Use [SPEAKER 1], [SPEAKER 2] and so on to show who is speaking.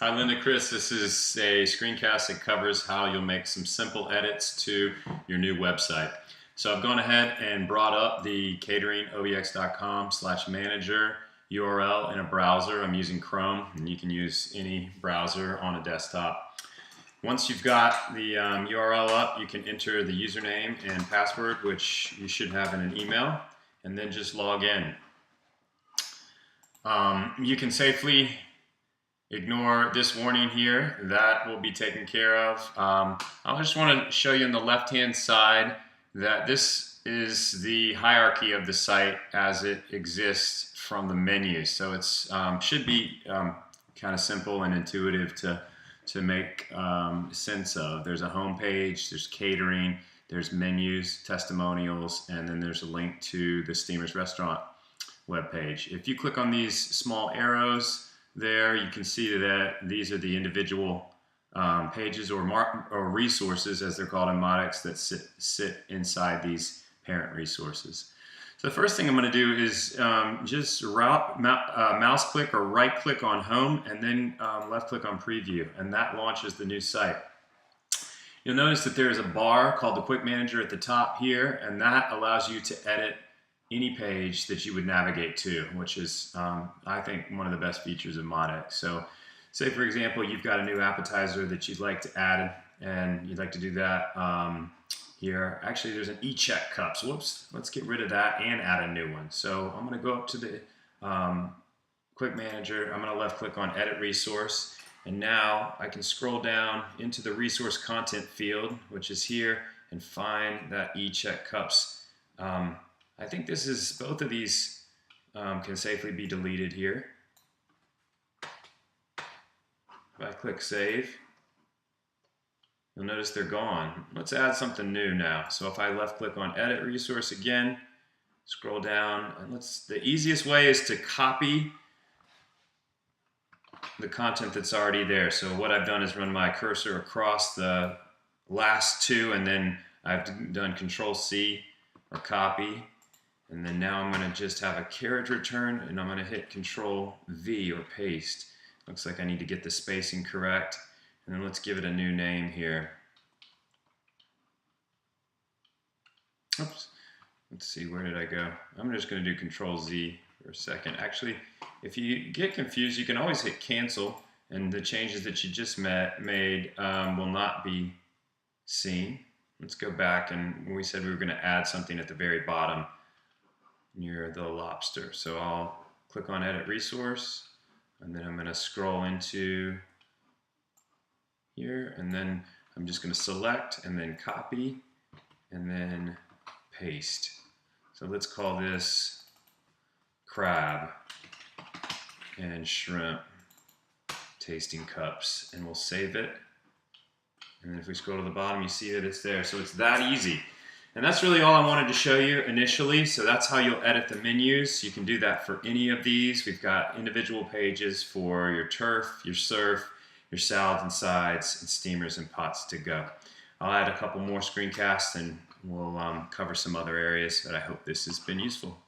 [SPEAKER 1] Hi Linda, Chris. This is a screencast that covers how you'll make some simple edits to your new website. So I've gone ahead and brought up the cateringobx.com/manager URL in a browser. I'm using Chrome, and you can use any browser on a desktop. Once you've got the URL up, you can enter the username and password, which you should have in an email, and then just log in. You can safely ignore this warning here. That will be taken care of. I just want to show you on the left hand side that this is the hierarchy of the site as it exists from the menu. So it's should be kind of simple and intuitive to make sense of. There's a home page, there's catering, there's menus, testimonials, and then there's a link to the Steamer's Restaurant webpage. If you click on these small arrows there, you can see that these are the individual pages or resources, as they're called in Modex, that sit inside these parent resources. So the first thing I'm going to do is just mouse click or right click on home, and then left click on preview, and that launches the new site. You'll notice that there is a bar called the Quick Manager at the top here, and that allows you to edit any page that you would navigate to, which is, I think, one of the best features of Modex. So say, for example, you've got a new appetizer that you'd like to add, and you'd like to do that here. Actually, there's an e-check cup. So whoops, let's get rid of that and add a new one. So I'm going to go up to the Quick Manager. I'm going to left click on Edit Resource, and now I can scroll down into the Resource Content field, which is here, and find that e-check cups. I think both of these can safely be deleted here. If I click Save, you'll notice they're gone. Let's add something new now. So if I left click on Edit Resource again, scroll down, and the easiest way is to copy the content that's already there. So what I've done is run my cursor across the last two, and then I've done Control-C or copy. And then now I'm going to just have a carriage return, and I'm going to hit Control-V or paste. Looks like I need to get the spacing correct. And then let's give it a new name here. Oops. Let's see, where did I go? I'm just going to do Control-Z for a second. Actually, if you get confused, you can always hit Cancel, and the changes that you just made will not be seen. Let's go back, and we said we were going to add something at the very bottom near the lobster. So I'll click on Edit Resource, and then I'm going to scroll into here, and then I'm just going to select and then copy and then paste. So let's call this crab and shrimp tasting cups, and we'll save it. And then if we scroll to the bottom, you see that it's there. So it's that easy. And that's really all I wanted to show you initially. So that's how you'll edit the menus. You can do that for any of these. We've got individual pages for your turf, your surf, your salads and sides, and steamers and pots to go. I'll add a couple more screencasts, and we'll cover some other areas, but I hope this has been useful.